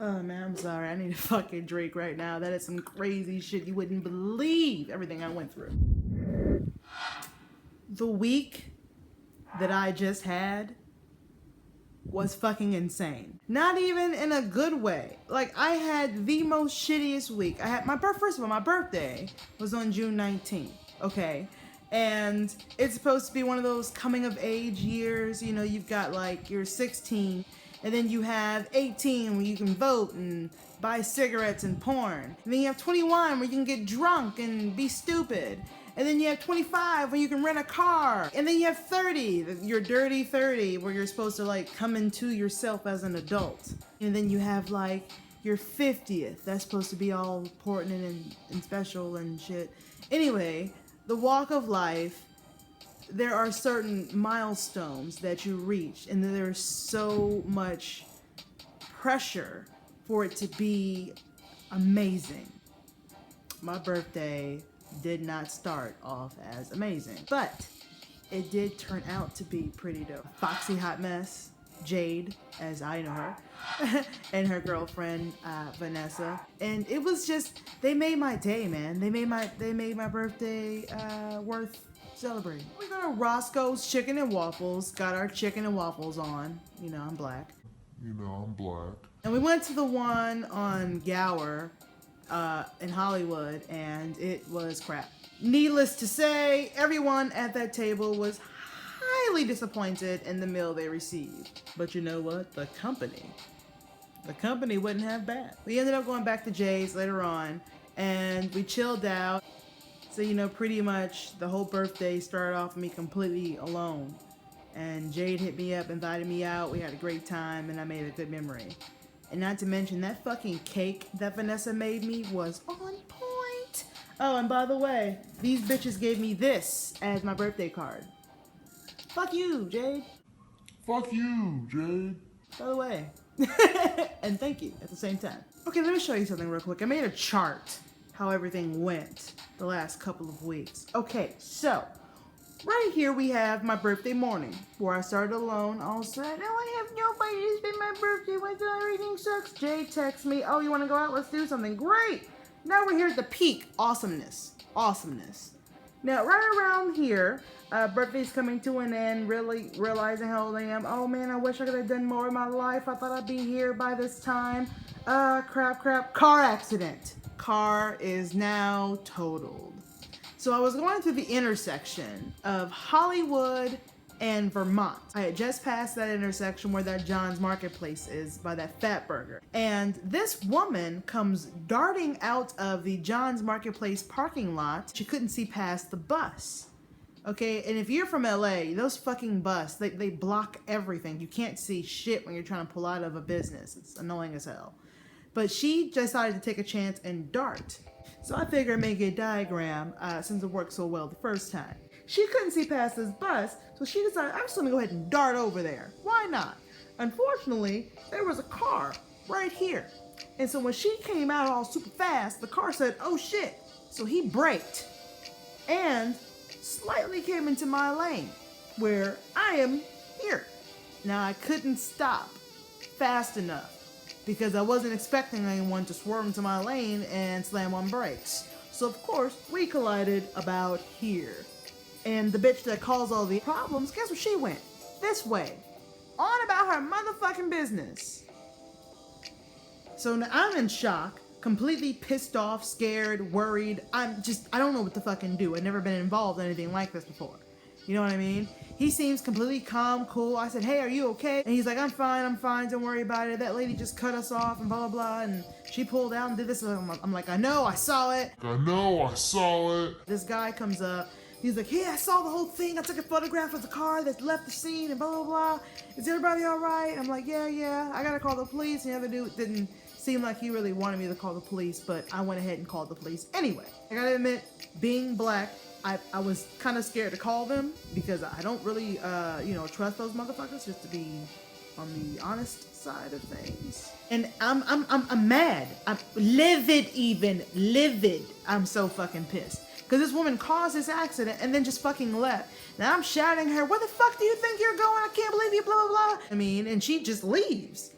Oh man, I'm sorry. I need a fucking drink right now. That is some crazy shit. You wouldn't believe everything I went through. The week that I just had was fucking insane. Not even in a good way. Like, I had the most shittiest week. I had first of all, my birthday was on June 19th, okay? And it's supposed to be one of those coming of age years. You know, you've got like, you're 16, and then you have 18 where you can vote and buy cigarettes and porn. And then you have 21 where you can get drunk and be stupid. And then you have 25 where you can rent a car. And then you have 30, your dirty 30, where you're supposed to like come into yourself as an adult. And then you have like your 50th, that's supposed to be all important and special and shit. Anyway, the walk of life, there are certain milestones that you reach, and there's so much pressure for it to be amazing. My birthday did not start off as amazing, but it did turn out to be pretty dope. Foxy Hot Mess, Jade, as I know her, and her girlfriend Vanessa, and it was just, they made my day, man. They made my birthday worth celebrating. We go to Roscoe's Chicken and Waffles, got our chicken and waffles on. You know, I'm black. You know, I'm black. And we went to the one on Gower in Hollywood, and it was crap. Needless to say, everyone at that table was highly disappointed in the meal they received. But you know what? The company wasn't half bad. We ended up going back to Jay's later on, and we chilled out. So, you know, pretty much the whole birthday started off with me completely alone. And Jade hit me up, invited me out. We had a great time, and I made a good memory. And not to mention, that fucking cake that Vanessa made me was on point. Oh, and by the way, these bitches gave me this as my birthday card. Fuck you, Jade. Fuck you, Jade. By the way. And thank you at the same time. Okay, let me show you something real quick. I made a chart how everything went the last couple of weeks. Okay, so right here we have my birthday morning, where I started alone. All said, no, I have nobody. It's been my birthday. Everything sucks. Jay texts me, oh, you want to go out? Let's do something. Great. Now we're here at the peak. Awesomeness. Now, right around here, birthday's coming to an end, really realizing how old I am. Oh man, I wish I could have done more in my life. I thought I'd be here by this time. Crap. Car accident. Car is now totaled. So I was going through the intersection of Hollywood and Vermont. I had just passed that intersection where that John's Marketplace is by that Fat Burger. And this woman comes darting out of the John's Marketplace parking lot. She couldn't see past the bus. Okay, and if you're from LA, those fucking bus, they block everything. You can't see shit when you're trying to pull out of a business. It's annoying as hell. But she decided to take a chance and dart. So I figured I'd make a diagram since it worked so well the first time. She couldn't see past this bus, so she decided, I'm just gonna go ahead and dart over there. Why not? Unfortunately, there was a car right here. And so when she came out all super fast, the car said, oh shit. So he braked and slightly came into my lane where I am here. Now I couldn't stop fast enough because I wasn't expecting anyone to swerve into my lane and slam on brakes. So of course, we collided about here. And the bitch that caused all the problems, guess where she went? This way. On about her motherfucking business. So now I'm in shock, completely pissed off, scared, worried. I don't know what to fucking do. I've never been involved in anything like this before. You know what I mean? He seems completely calm, cool. I said, hey, are you okay? And he's like, I'm fine, don't worry about it. That lady just cut us off and blah, blah, blah. And she pulled out and did this. And I'm like, I know, I saw it. This guy comes up. He's like, yeah, I saw the whole thing. I took a photograph of the car that left the scene and blah, blah, blah. Is everybody all right? I'm like, yeah. I gotta call the police. And the other dude didn't seem like he really wanted me to call the police, but I went ahead and called the police. Anyway, I gotta admit, being black, I was kind of scared to call them because I don't really, trust those motherfuckers, just to be on the honest side of things. And I'm mad. I'm livid. I'm so fucking pissed. Because this woman caused this accident and then just fucking left. Now I'm shouting at her, where the fuck do you think you're going? I can't believe you, blah, blah, blah. I mean, and she just leaves.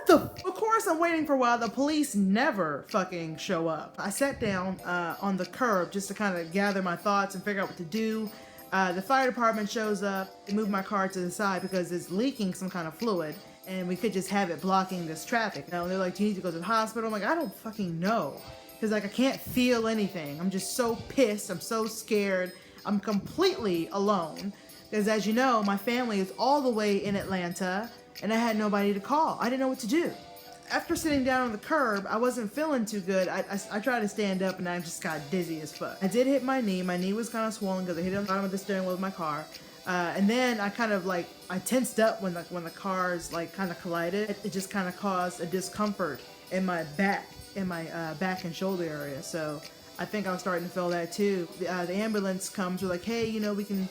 the? Of course I'm waiting for a while. The police never fucking show up. I sat down on the curb just to kind of gather my thoughts and figure out what to do. The fire department shows up. They move my car to the side because it's leaking some kind of fluid, and we could just have it blocking this traffic. You know, they're like, do you need to go to the hospital? I'm like, I don't fucking know. Because like I can't feel anything. I'm just so pissed. I'm so scared. I'm completely alone. Because as you know, my family is all the way in Atlanta, and I had nobody to call. I didn't know what to do. After sitting down on the curb, I wasn't feeling too good. I tried to stand up and I just got dizzy as fuck. I did hit my knee. My knee was kind of swollen because I hit it on the bottom of the steering wheel of my car. And then I kind of like, I tensed up when the cars like kind of collided. It just kind of caused a discomfort in my back. In my back and shoulder area, so I think I was starting to feel that too. The ambulance comes. We're like, hey, you know, we can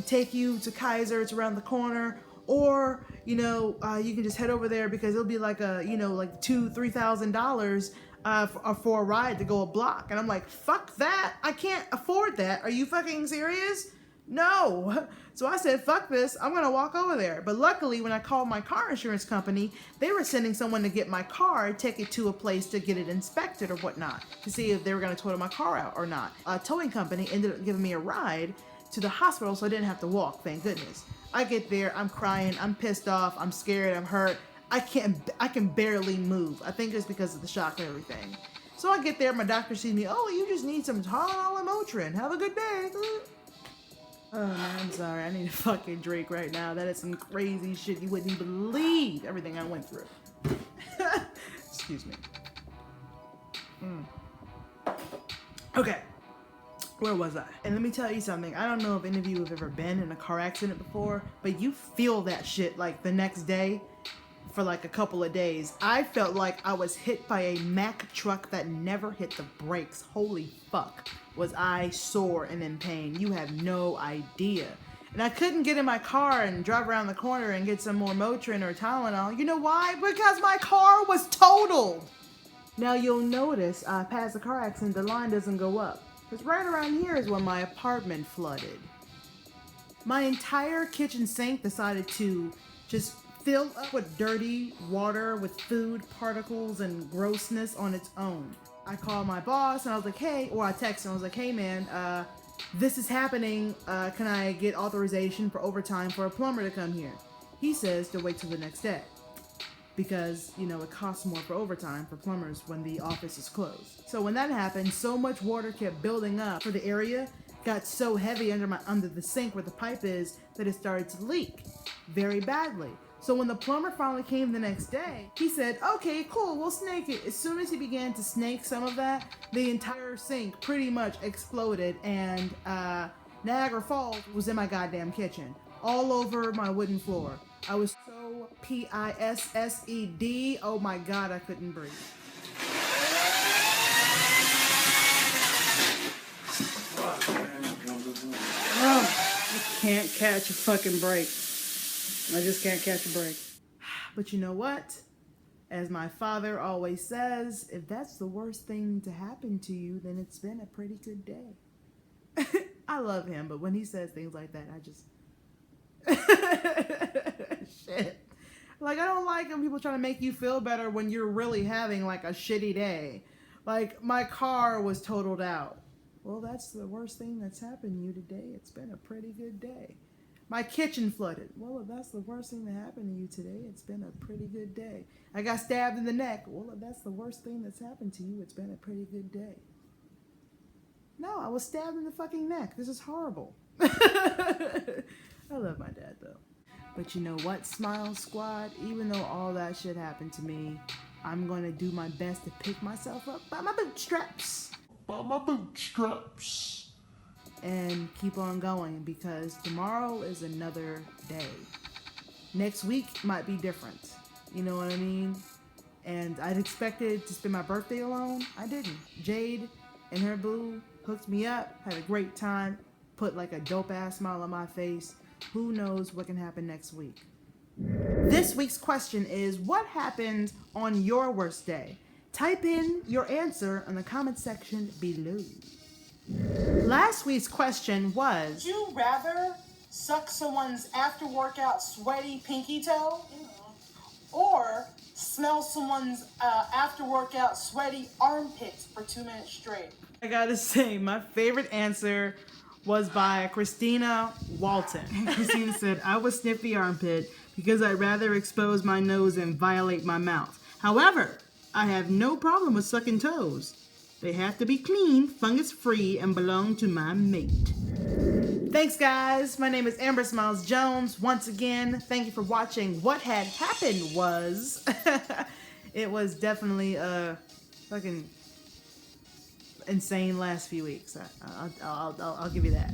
take you to Kaiser. It's around the corner, or you know, you can just head over there because it'll be like a, you know, like $2,000-3,000 for a ride to go a block. And I'm like, fuck that! I can't afford that. Are you fucking serious? No. So I said, fuck this, I'm gonna walk over there. But luckily, when I called my car insurance company, they were sending someone to get my car, take it to a place to get it inspected or whatnot, to see if they were gonna tow my car out or not. A towing company ended up giving me a ride to the hospital so I didn't have to walk, thank goodness. I get there, I'm crying, I'm pissed off, I'm scared, I'm hurt. I can barely move. I think it's because of the shock and everything. So I get there, my doctor sees me, oh, you just need some Tylenol and Motrin. Have a good day. Oh man, I'm sorry. I need a fucking drink right now. That is some crazy shit. You wouldn't even believe everything I went through. Excuse me. Okay. Where was I? And let me tell you something. I don't know if any of you have ever been in a car accident before, but you feel that shit like the next day for like a couple of days. I felt like I was hit by a Mack truck that never hit the brakes. Holy fuck. Was I sore and in pain? You have no idea. And I couldn't get in my car and drive around the corner and get some more Motrin or Tylenol. You know why? Because my car was totaled. Now you'll notice past the car accident, the line doesn't go up. Because right around here is when my apartment flooded. My entire kitchen sink decided to just fill up with dirty water with food particles and grossness on its own. I called my boss and I was like, hey, or I texted him, I was like, hey man, this is happening. Can I get authorization for overtime for a plumber to come here? He says to wait till the next day because, you know, it costs more for overtime for plumbers when the office is closed. So when that happened, so much water kept building up for the area, got so heavy under the sink where the pipe is that it started to leak very badly. So when the plumber finally came the next day, he said, okay, cool, we'll snake it. As soon as he began to snake some of that, the entire sink pretty much exploded and Niagara Falls was in my goddamn kitchen, all over my wooden floor. I was so pissed. Oh my God, I couldn't breathe. I can't catch a fucking break. I just can't catch a break. But you know what? As my father always says, if that's the worst thing to happen to you, then it's been a pretty good day. I love him, but when he says things like that, I just... Shit. Like, I don't like when people try to make you feel better when you're really having, like, a shitty day. Like, my car was totaled out. Well, that's the worst thing that's happened to you today. It's been a pretty good day. My kitchen flooded. Well, if that's the worst thing that happened to you today, it's been a pretty good day. I got stabbed in the neck. Well, if that's the worst thing that's happened to you, it's been a pretty good day. No, I was stabbed in the fucking neck. This is horrible. I love my dad, though. But you know what, Smile Squad? Even though all that shit happened to me, I'm going to do my best to pick myself up by my bootstraps. By my bootstraps. And keep on going because tomorrow is another day. Next week might be different. You know what I mean? And I'd expected to spend my birthday alone. I didn't. Jade and her boo hooked me up, had a great time, put like a dope ass smile on my face. Who knows what can happen next week? This week's question is, what happened on your worst day? Type in your answer in the comment section below. Last week's question was, would you rather suck someone's after workout sweaty pinky toe or smell someone's after workout sweaty armpits for 2 minutes straight. I gotta say, my favorite answer was by Christina Walton. Christina said, I would sniff the armpit because I'd rather expose my nose and violate my mouth. However, I have no problem with sucking toes. They have to be clean, fungus-free, and belong to my mate. Thanks, guys. My name is Amber Smiles Jones. Once again, thank you for watching. What had happened was, it was definitely a fucking insane last few weeks. I'll give you that.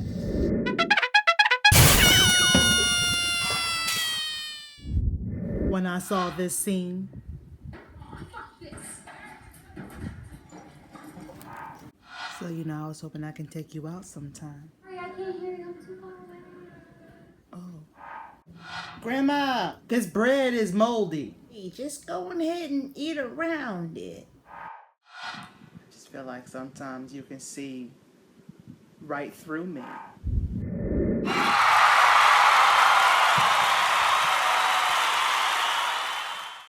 When I saw this scene, so you know, I was hoping I can take you out sometime. Sorry, I can't hear you. I'm too far away. Oh. Grandma, this bread is moldy. Hey, just go ahead and eat around it. I just feel like sometimes you can see right through me.